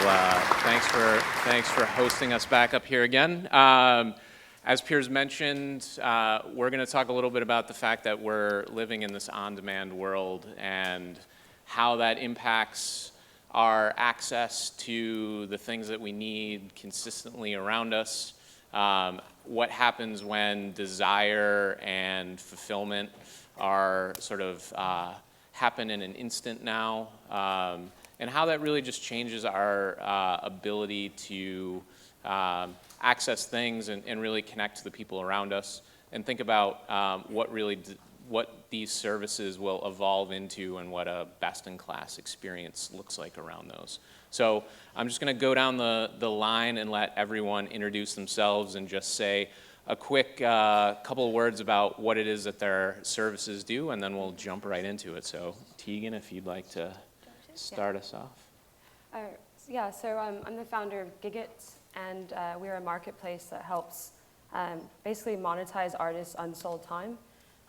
Thanks for hosting us back up here again. As Piers mentioned, we're going to talk a little bit about the fact that we're living in this on-demand world and how that impacts our access to the things that we need consistently around us. What happens when desire and fulfillment are sort of happen in an instant now, and how that really just changes our ability to access things and really connect to the people around us, and think about what these services will evolve into and what a best-in-class experience looks like around those. So I'm just going to go down the line and let everyone introduce themselves and just say a quick couple of words about what it is that their services do, and then we'll jump right into it. So Tegan, if you'd like to start us off. So I'm the founder of Gigits, and we're a marketplace that helps basically monetize artists' unsold time.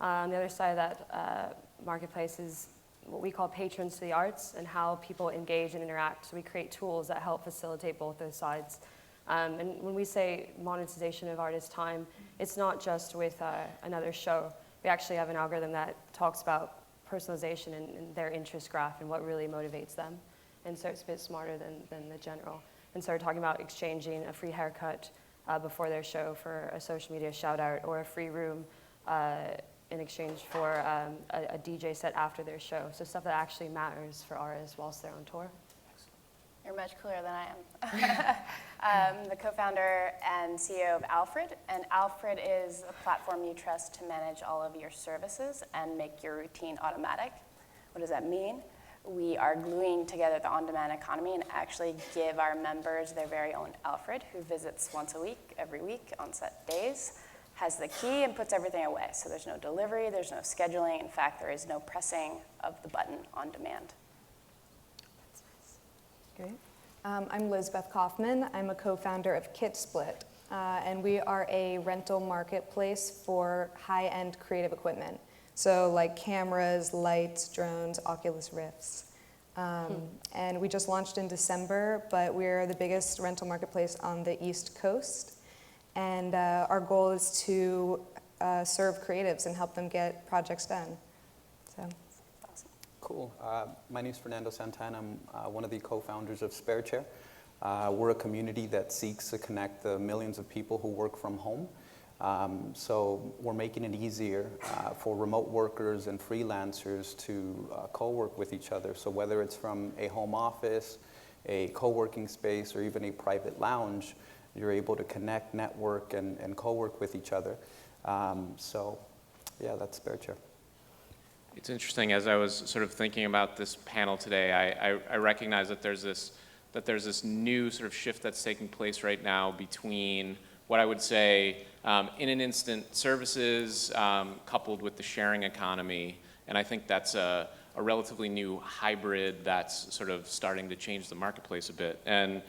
On the other side of that marketplace is what we call patrons to the arts and how people engage and interact. So we create tools that help facilitate both those sides. And when we say monetization of artists' time, it's not just with another show. We actually have an algorithm that talks about personalization and their interest graph and what really motivates them. And so it's a bit smarter than the general. And so we're talking about exchanging a free haircut before their show for a social media shout out, or a free room in exchange for a DJ set after their show. So stuff that actually matters for artists whilst they're on tour. You're much cooler than I am. I'm the co-founder and CEO of Alfred, and Alfred is a platform you trust to manage all of your services and make your routine automatic. What does that mean? We are gluing together the on-demand economy and actually give our members their very own Alfred, who visits once a week, every week on set days, has the key and puts everything away. So there's no delivery, there's no scheduling. In fact, there is no pressing of the button on demand. Great. I'm Lizbeth Kaufman. I'm a co-founder of Kitsplit, and we are a rental marketplace for high-end creative equipment. So like cameras, lights, drones, Oculus Rifts. And we just launched in December, but we're the biggest rental marketplace on the East Coast. And our goal is to serve creatives and help them get projects done. So. Cool. My name is Fernando Santana. I'm one of the co-founders of SpareChair. We're a community that seeks to connect the millions of people who work from home. So we're making it easier for remote workers and freelancers to co-work with each other. So whether it's from a home office, a co-working space, or even a private lounge, you're able to connect, network, and co-work with each other. So yeah, that's SpareChair. It's interesting, as I was sort of thinking about this panel today, I recognize that there's this new sort of shift that's taking place right now between what I would say in an instant services coupled with the sharing economy, and I think that's a relatively new hybrid that's sort of starting to change the marketplace a bit. And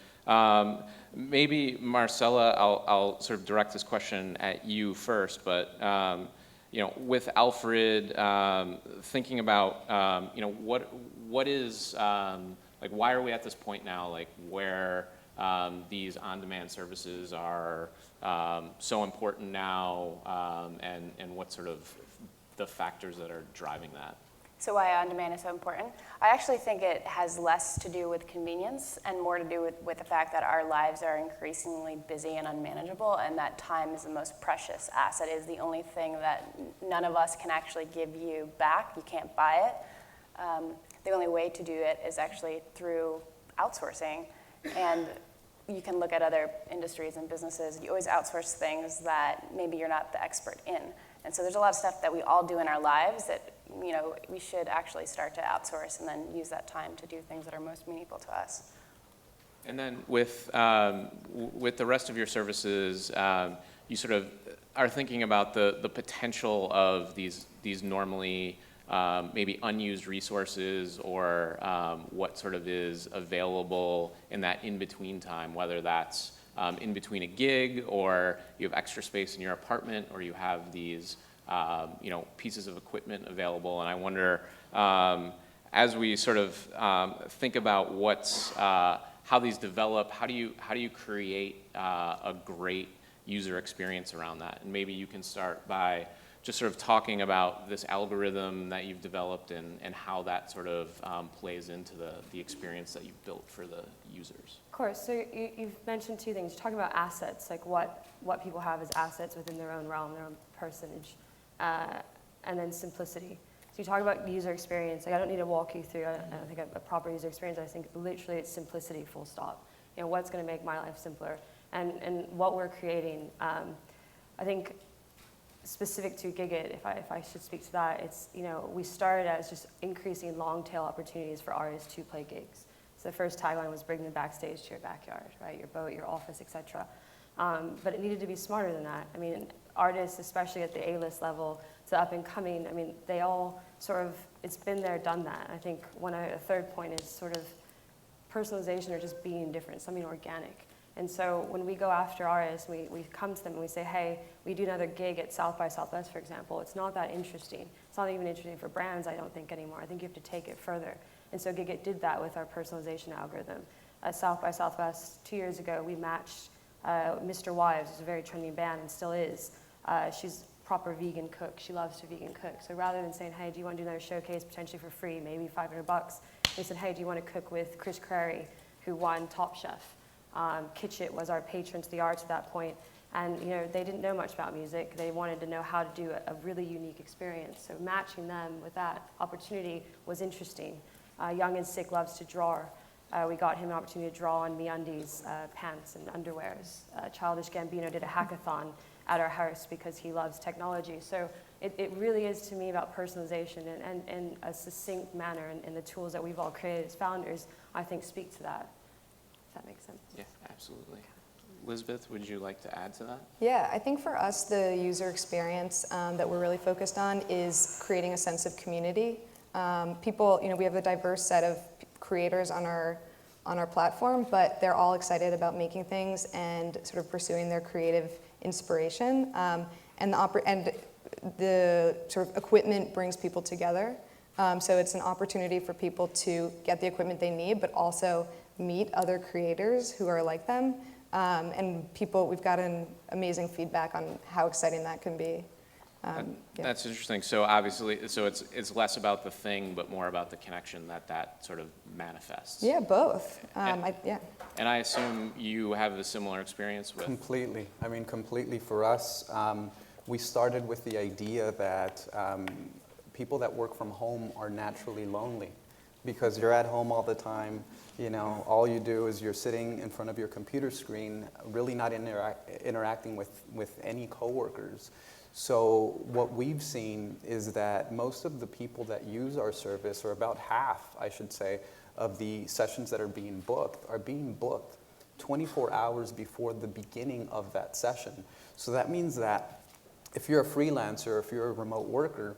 maybe Marcella, I'll sort of direct this question at you first, but with Alfred, thinking about, what is, why are we at this point now, where these on-demand services are so important now, and what sort of the factors that are driving that? So why on-demand is so important? I actually think it has less to do with convenience and more to do with the fact that our lives are increasingly busy and unmanageable, and that time is the most precious asset. It is the only thing that none of us can actually give you back. You can't buy it. The only way to do it is actually through outsourcing. And you can look at other industries and businesses. You always outsource things that maybe you're not the expert in. And so there's a lot of stuff that we all do in our lives that we should actually start to outsource and then use that time to do things that are most meaningful to us. And then with the rest of your services, you sort of are thinking about the potential of these normally maybe unused resources, or what sort of is available in that in-between time, whether that's in between a gig, or you have extra space in your apartment, or you have these pieces of equipment available. And I wonder, as we sort of think about how these develop. How do you create a great user experience around that? And maybe you can start by just sort of talking about this algorithm that you've developed and how that sort of plays into the experience that you've built for the users. Of course. So you've mentioned two things. You're talking about assets, like what people have as assets within their own realm, their own personage, and then simplicity. So you talk about user experience. Like I don't need to walk you through, I don't think a proper user experience. I think literally it's simplicity, full stop. You know, what's going to make my life simpler? And what we're creating, I think specific to Gigit, if I should speak to that, it's, you know, we started as just increasing long tail opportunities for artists to play gigs. So the first tagline was bring the backstage to your backyard, right? Your boat, your office, etc. But it needed to be smarter than that. I mean, artists, especially at the A-list level, to up and coming, I mean, they all sort of, it's been there, done that. I think a third point is sort of personalization or just being different, something organic. And so when we go after artists, we come to them and we say, hey, we do another gig at South by Southwest, for example. It's not that interesting. It's not even interesting for brands, I don't think, anymore. I think you have to take it further. And so Gigit did that with our personalization algorithm. At South by Southwest 2 years ago, we matched Mr. Wives, who's a very trending band and still is. She's a proper vegan cook. She loves to vegan cook. So rather than saying, hey, do you want to do another showcase potentially for free, maybe $500, they said, hey, do you want to cook with Chris Crary, who won Top Chef? Kitsplit was our patron to the arts at that point, and you know they didn't know much about music. They wanted to know how to do a really unique experience. So matching them with that opportunity was interesting. Young and Sick loves to draw. We got him an opportunity to draw on MeUndies, pants and underwears. Childish Gambino did a hackathon at our house because he loves technology. So it really is to me about personalization and a succinct manner, and the tools that we've all created as founders, I think, speak to that. If that makes sense. Yeah, absolutely. Elizabeth, would you like to add to that? Yeah, I think for us, the user experience that we're really focused on is creating a sense of community. People, you know, we have a diverse set of creators on our platform, but they're all excited about making things and sort of pursuing their creative inspiration. And the sort of equipment brings people together. So it's an opportunity for people to get the equipment they need, but also meet other creators who are like them. And we've gotten amazing feedback on how exciting that can be. Yeah. That's interesting. So obviously, it's less about the thing, but more about the connection that sort of manifests. Yeah, both. And I assume you have a similar experience with. Completely. I mean, completely for us. We started with the idea that people that work from home are naturally lonely because you're at home all the time. You know, all you do is you're sitting in front of your computer screen, really not interacting with any coworkers. So what we've seen is that most of the people that use our service, or about half, I should say, of the sessions that are being booked 24 hours before the beginning of that session. So that means that if you're a freelancer, if you're a remote worker,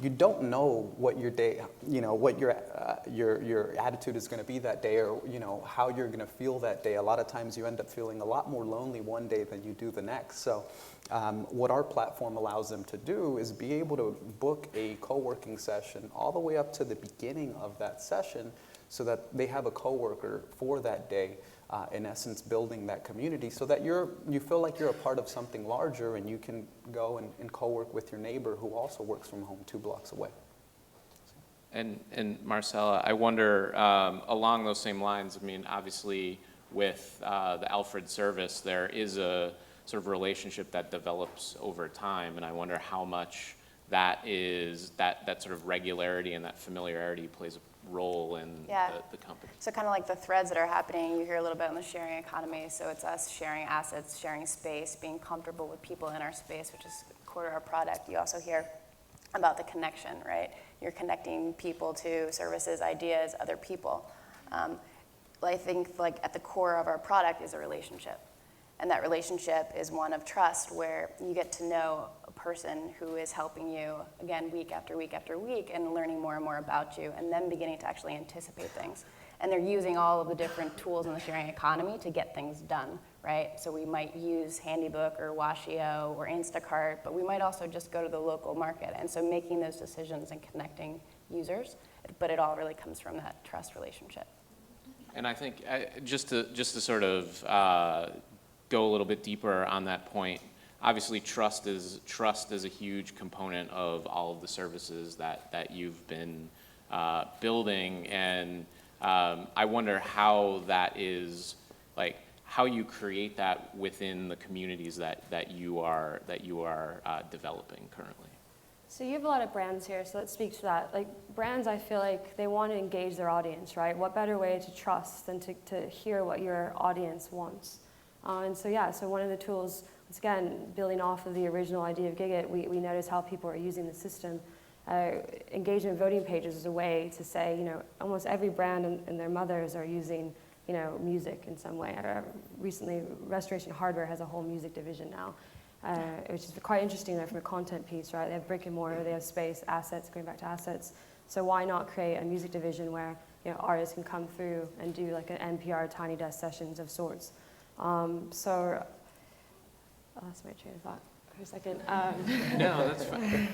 you don't know what your day, you know, what your attitude is going to be that day, or you know how you're going to feel that day. A lot of times you end up feeling a lot more lonely one day than you do the next. So what our platform allows them to do is be able to book a co-working session all the way up to the beginning of that session, so that they have a coworker for that day. In essence, building that community so that you feel like you're a part of something larger, and you can go and co-work with your neighbor who also works from home 2 blocks away. And Marcella, I wonder, along those same lines, I mean, obviously with the Alfred service, there is a sort of relationship that develops over time, and I wonder how much that sort of regularity and that familiarity plays a role in the company. So kind of like the threads that are happening, you hear a little bit on the sharing economy. So it's us sharing assets, sharing space, being comfortable with people in our space, which is core to our product. You also hear about the connection, right? You're connecting people to services, ideas, other people. I think like at the core of our product is a relationship. And that relationship is one of trust, where you get to know a person who is helping you, again, week after week after week, and learning more and more about you, and then beginning to actually anticipate things. And they're using all of the different tools in the sharing economy to get things done, right? So we might use Handybook or Washio or Instacart, but we might also just go to the local market. And so making those decisions and connecting users, but it all really comes from that trust relationship. And I think just to sort of go a little bit deeper on that point, obviously trust is a huge component of all of the services that you've been building, and I wonder how that is, like, how you create that within the communities that you are developing currently. So you have a lot of brands here, so let's speak to that. Like brands, I feel like they want to engage their audience, right? What better way to trust than to hear what your audience wants? And so yeah, so one of the tools, once again, building off of the original idea of Gigit, we notice how people are using the system. Engagement voting pages is a way to say, you know, almost every brand and their mothers are using, you know, music in some way. Recently, Restoration Hardware has a whole music division now. Which is quite interesting there from a content piece, right? They have brick and mortar, they have space, assets, going back to assets. So why not create a music division where, you know, artists can come through and do like an NPR Tiny Desk sessions of sorts. So I lost my train of thought for a second. No, that's fine.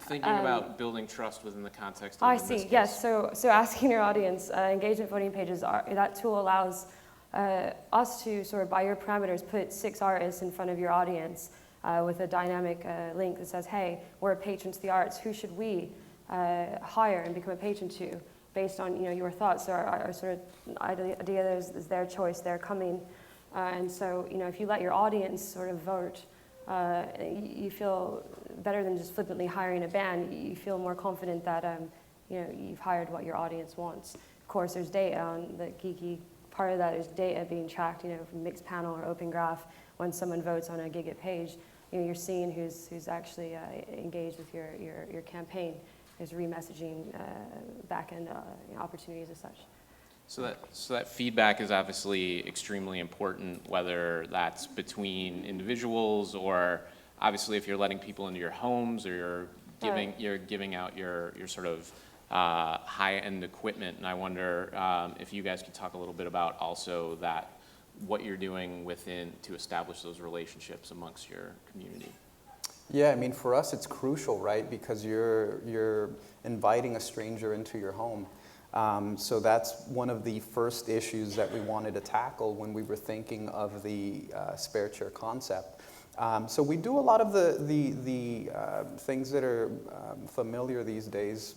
Thinking about building trust within the context of I in this see, case. yes. So asking your audience, engagement voting pages, that tool allows us to sort of, by your parameters, put 6 artists in front of your audience with a dynamic link that says, hey, we're a patron to the arts. Who should we hire and become a patron to based on, you know, your thoughts? So our sort of idea is their choice, they're coming. And so, you know, if you let your audience sort of vote, you feel better than just flippantly hiring a band. You feel more confident that, you know, you've hired what your audience wants. Of course, there's data on the geeky part of that. Is data being tracked, you know, from mixed panel or open graph. When someone votes on a Gigit page, you know, you're seeing who's actually engaged with your campaign. There's remessaging, back-end opportunities as such. So that feedback is obviously extremely important, whether that's between individuals or obviously if you're letting people into your homes or you're giving out your sort of high-end equipment. And I wonder if you guys could talk a little bit about also that, what you're doing within to establish those relationships amongst your community. Yeah, I mean, for us, it's crucial, right? Because you're inviting a stranger into your home. So that's one of the first issues that we wanted to tackle when we were thinking of the spare chair concept. So we do a lot of the things that are familiar these days,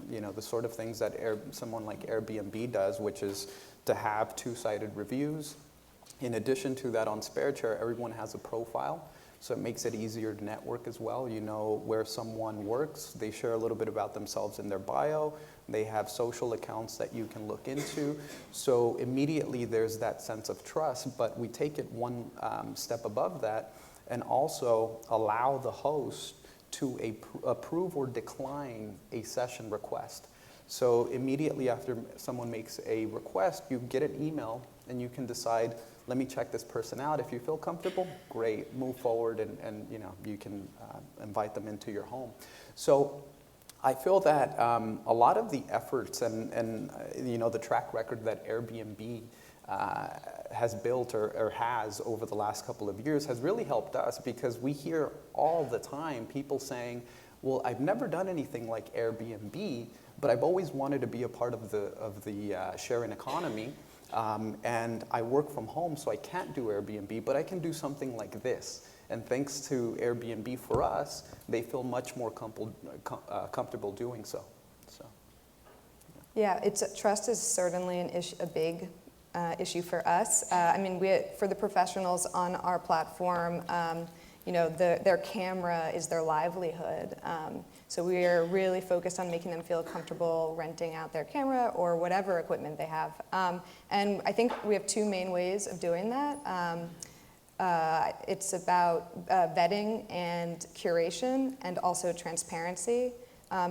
you know, the sort of things that someone like Airbnb does, which is to have 2-sided reviews. In addition to that, on SpareChair, everyone has a profile, so it makes it easier to network as well. You know where someone works, they share a little bit about themselves in their bio, they have social accounts that you can look into, so immediately there's that sense of trust, but we take it one step above that and also allow the host to approve or decline a session request. So immediately after someone makes a request, you get an email and you can decide, let me check this person out. If you feel comfortable, great, move forward and you know, you can invite them into your home. So I feel that a lot of the efforts and you know, the track record that Airbnb has built or has over the last couple of years has really helped us, because we hear all the time people saying, well, I've never done anything like Airbnb, but I've always wanted to be a part of the sharing economy, and I work from home, so I can't do Airbnb, but I can do something like this. And thanks to Airbnb for us, they feel much more comfortable doing so. Yeah, trust is certainly a big issue for us. I mean, for the professionals on our platform, you know, their camera is their livelihood. So we are really focused on making them feel comfortable renting out their camera or whatever equipment they have. And I think we have 2 main ways of doing that. It's about vetting and curation, and also transparency.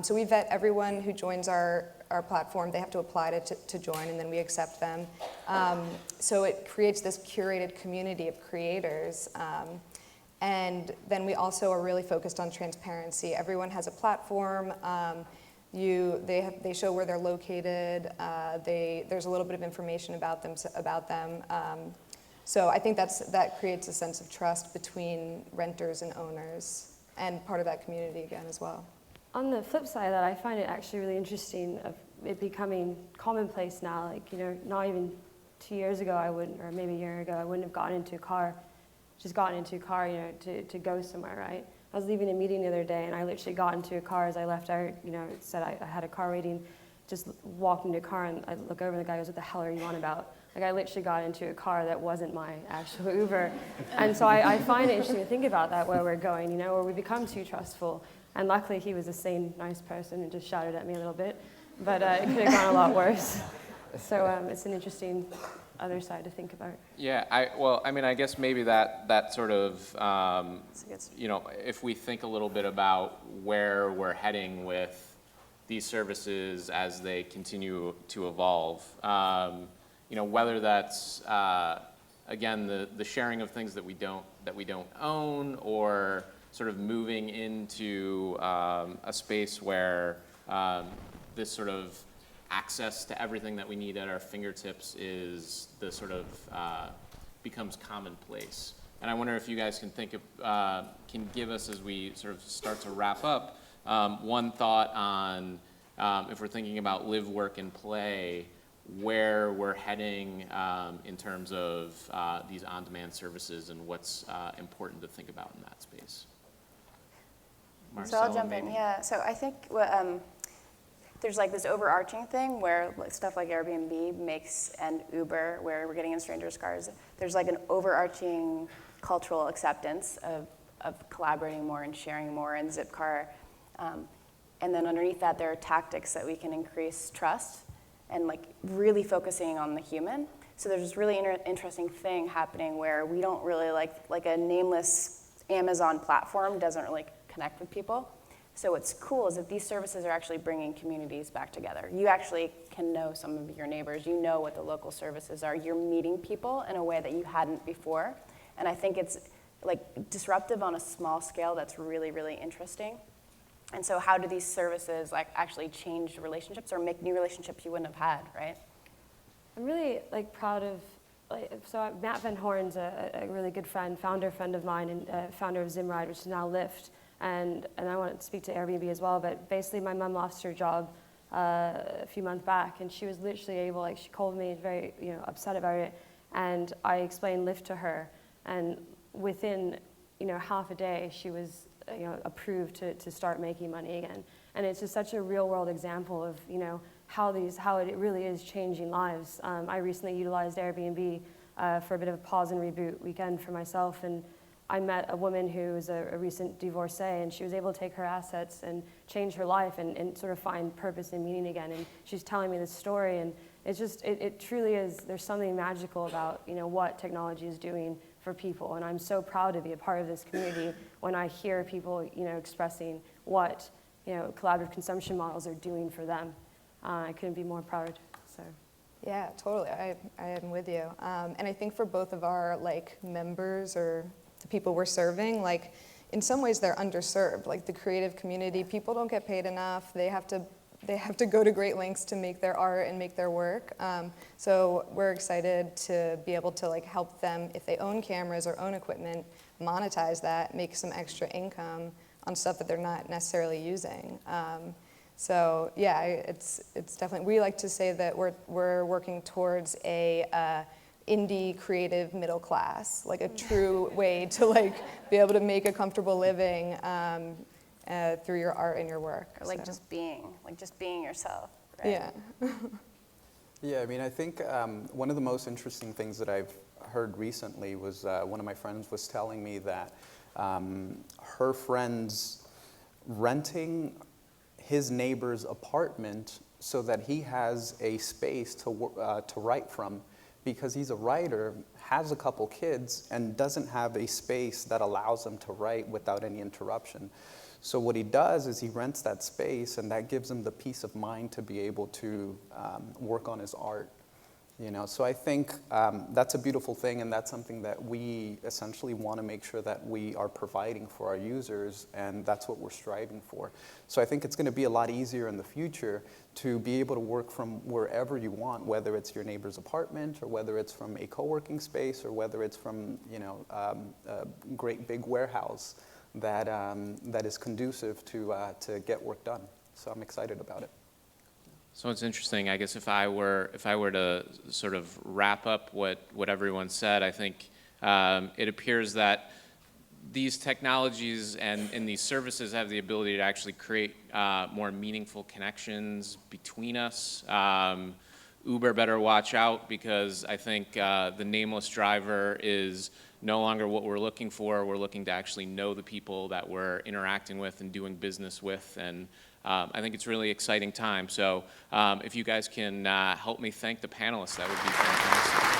So we vet everyone who joins our platform. They have to apply to join, and then we accept them. So it creates this curated community of creators. And then we also are really focused on transparency. Everyone has a platform. They show where they're located. There's a little bit of information about them. So I think that creates a sense of trust between renters and owners, and part of that community again as well. On the flip side of that, I find it actually really interesting of it becoming commonplace now. Like, you know, not even 2 years ago I wouldn't, or maybe a year ago, I wouldn't have gotten into a car, you know, to go somewhere, right? I was leaving a meeting the other day and I literally got into a car as I left out, you know, it said I had a car waiting, just walked into a car and I look over and the guy goes, what the hell are you on about? Like, I literally got into a car that wasn't my actual Uber. And so I find it interesting to think about that, where we're going, you know, where we become too trustful. And luckily he was a sane, nice person and just shouted at me a little bit, but it could have gone a lot worse. So it's an interesting other side to think about. Yeah, I mean, I guess maybe that sort of, you know, if we think a little bit about where we're heading with these services as they continue to evolve, you know, whether that's, again, the sharing of things that we don't own, or sort of moving into a space where this sort of access to everything that we need at our fingertips is the sort of becomes commonplace. And I wonder if you guys can give us, as we sort of start to wrap up, one thought on if we're thinking about live, work, and play, where we're heading in terms of these on-demand services and what's important to think about in that space. So I'll jump in, yeah. So I think there's like this overarching thing where stuff like Airbnb makes, and Uber, where we're getting in strangers' cars, there's like an overarching cultural acceptance of collaborating more and sharing more, and Zipcar. And then underneath that, there are tactics that we can increase trust and like really focusing on the human. So there's this really interesting thing happening where we don't really like a nameless Amazon platform doesn't really connect with people. So what's cool is that these services are actually bringing communities back together. You actually can know some of your neighbors. You know what the local services are. You're meeting people in a way that you hadn't before. And I think it's like disruptive on a small scale that's really, really interesting. And so how do these services like actually change relationships or make new relationships you wouldn't have had, right? I'm really like proud of, so Matt Van Horn's a really good friend, founder friend of mine, and founder of Zimride, which is now Lyft. And I want to speak to Airbnb as well, but basically my mom lost her job a few months back, and she was literally able, like she called me very, you know, upset about it, and I explained Lyft to her, and within, you know, half a day she was, you know, approved to start making money again. And it's just such a real world example of, you know, how it really is changing lives. I recently utilized Airbnb for a bit of a pause and reboot weekend for myself, and I met a woman who was a recent divorcee, and she was able to take her assets and change her life and sort of find purpose and meaning again. And she's telling me this story, and it's just, it truly is, there's something magical about, you know, what technology is doing for people. And I'm so proud to be a part of this community when I hear people, you know, expressing what, you know, collaborative consumption models are doing for them. I couldn't be more proud, so. Yeah, totally, I am with you. And I think for both of our like members or the people we're serving, like in some ways they're underserved. Like the creative community, people don't get paid enough. They have to go to great lengths to make their art and make their work. So we're excited to be able to like help them, if they own cameras or own equipment, monetize that, make some extra income on stuff that they're not necessarily using. So yeah, it's definitely, we like to say that we're working towards a indie creative middle class, like a true way to like be able to make a comfortable living through your art and your work. Or like just being yourself, right? Yeah. Yeah, I mean, I think one of the most interesting things that I've heard recently was one of my friends was telling me that her friend's renting his neighbor's apartment so that he has a space to write from, because he's a writer, has a couple kids, and doesn't have a space that allows him to write without any interruption. So what he does is he rents that space, and that gives him the peace of mind to be able to work on his art. You know, so I think that's a beautiful thing, and that's something that we essentially want to make sure that we are providing for our users, and that's what we're striving for. So I think it's going to be a lot easier in the future to be able to work from wherever you want, whether it's your neighbor's apartment, or whether it's from a co-working space, or whether it's from, you know, a great big warehouse that is conducive to get work done. So I'm excited about it. So it's interesting. I guess if I were to sort of wrap up what everyone said, I think it appears that these technologies and these services have the ability to actually create more meaningful connections between us. Uber better watch out, because I think the nameless driver is no longer what we're looking for. We're looking to actually know the people that we're interacting with and doing business with, and I think it's a really exciting time. So if you guys can help me thank the panelists, that would be fantastic.